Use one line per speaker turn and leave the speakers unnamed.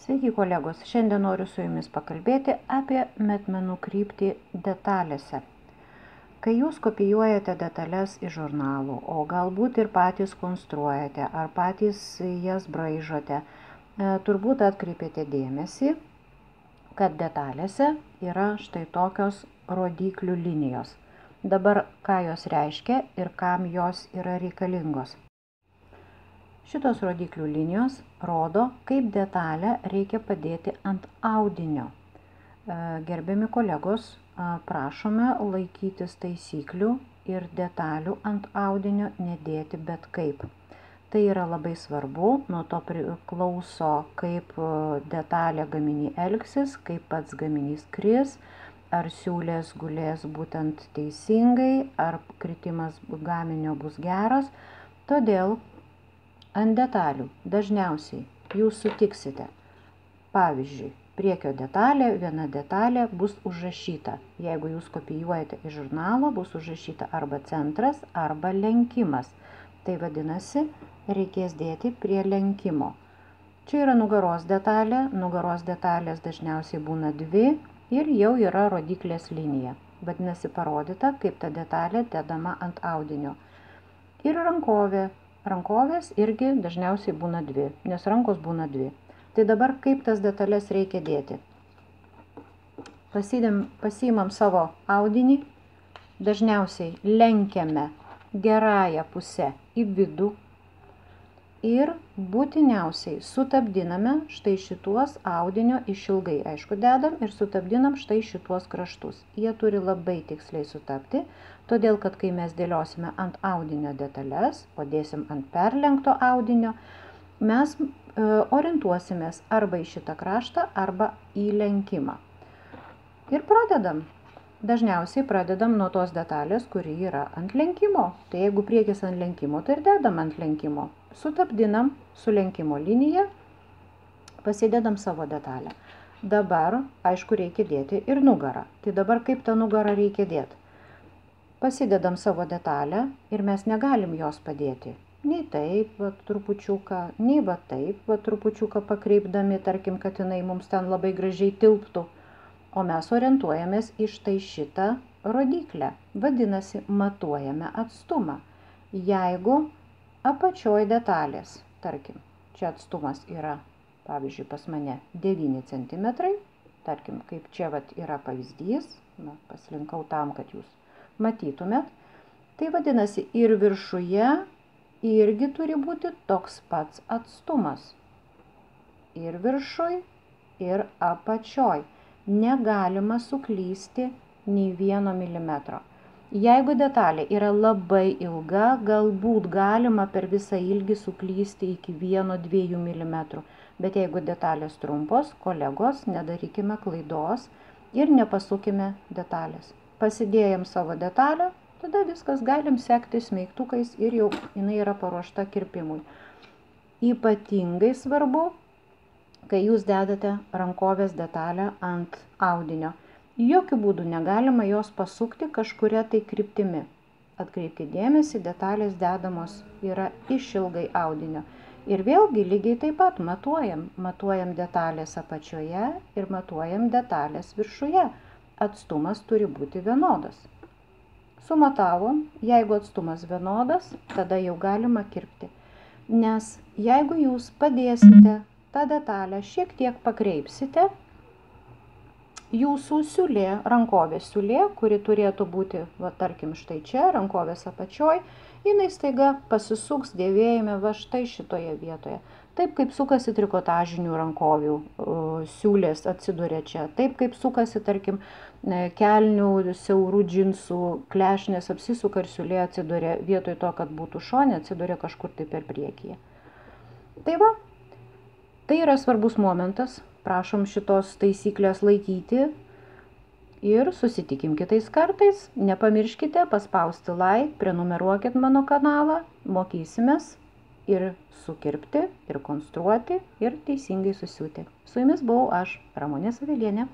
Sveiki kolegos, šiandien noriu su jumis pakalbėti apie metmenų kryptį detalėse. Kai jūs kopijuojate detalės iš žurnalų, o galbūt ir patys konstruojate ar patys jas braižote, turbūt atkreipėte dėmesį, kad detalėse yra štai tokios rodyklių linijos. Dabar ką jos reiškia ir kam jos yra reikalingos. Šitos rodyklių linijos rodo, kaip detalę reikia padėti ant audinio. Gerbiami kolegos, prašome laikytis taisyklių ir detalių ant audinio nedėti bet kaip. Tai yra labai svarbu, nuo to priklauso, kaip detalė gaminy elgsis, kaip pats gaminys kris, ar siūlės gulės būtent teisingai, ar kritimas gaminio bus geras. Todėl ant detalių dažniausiai jūs sutiksite, pavyzdžiui, priekio detalė, viena detalė bus užrašyta. Jeigu jūs kopijuojate iš žurnalo, bus užrašyta arba centras, arba lenkimas. Tai vadinasi, reikės dėti prie lenkimo. Čia yra nugaros detalė, nugaros detalės dažniausiai būna dvi ir jau yra rodyklės linija. Vadinasi, parodyta, kaip ta detalė dedama ant audinio. Ir rankovė. Rankovės irgi dažniausiai būna dvi, nes rankos būna dvi. Tai dabar kaip tas detalės reikia dėti? Pasiimam savo audinį, dažniausiai lenkiame gerąją pusę į vidų ir būtiniausiai sutapdiname štai šituos audinio išilgai. Aišku, dedam ir sutapdinam štai šituos kraštus. Jie turi labai tiksliai sutapti, todėl kad kai mes dėliosime ant audinio detalės, o dėsim ant perlenkto audinio, mes orientuosimės arba į šitą kraštą, arba į lenkimą. Ir pradedam. Dažniausiai pradedam nuo tos detalės, kuri yra ant lenkimo. Tai jeigu priekis ant lenkimo, tai ir dedam ant lenkimo. Sutapdinam su lenkimo linija, pasidedam savo detalę. Dabar, aišku, reikia dėti ir nugarą. Tai dabar kaip tą nugarą reikia dėti? Pasidedam savo detalę ir mes negalim jos padėti. Nei taip, trupučiuką, nei taip, trupučiuką pakreipdami, tarkim, kad jinai mums ten labai gražiai tilptų. O mes orientuojamės į štai šitą rodiklę. Vadinasi, matuojame atstumą. Jeigu apačioj detalės, tarkim, čia atstumas yra, pavyzdžiui, pas mane 9 cm, tarkim, kaip čia yra pavyzdys, paslinkau tam, kad jūs matytumėt, tai vadinasi, ir viršuje irgi turi būti toks pats atstumas. Ir viršuj, ir apačioj. Negalima suklysti nei 1 milimetro. Jeigu detalė yra labai ilga, galbūt galima per visą ilgį suklysti iki 1–2 mm. Bet jeigu detalės trumpos, kolegos, nedarykime klaidos ir nepasukime detalės. Pasidėjom savo detalę, tada viskas galim sekti smeigtukais ir jau jinai yra paruošta kirpimui. Ypatingai svarbu, kai jūs dedate rankovės detalę ant audinio. Jokių būdų negalima jos pasukti kažkuria tai kryptimi. Atkreipkite dėmesį, detalės dedamos yra išilgai audinio. Ir vėlgi lygiai taip pat matuojam. Matuojam detalės apačioje ir matuojam detalės viršuje. Atstumas turi būti vienodas. Sumatavom, jeigu atstumas vienodas, tada jau galima kirpti. Nes jeigu jūs padėsite tą detalę šiek tiek pakreipsite, jūsų siūlė, rankovės siūlė, kuri turėtų būti, tarkim, štai čia, rankovės apačioj, jinai staiga pasisuks dėvėjime štai šitoje vietoje. Taip kaip sukasi trikotažinių rankovių siūlės atsiduria čia, taip kaip sukasi, tarkim, kelnių, siaurų džinsų, klešnės apsisuka ir siūlė atsiduria vietoj to, kad būtų šone, atsiduria kažkur tai per priekyje. Tai va. Tai yra svarbus momentas, prašom šitos taisyklės laikyti ir susitikim kitais kartais. Nepamirškite paspausti like, prenumeruokit mano kanalą, mokysimės ir sukirpti, ir konstruoti, ir teisingai susiūti. Su jumis buvau aš, Ramunė Savelienė.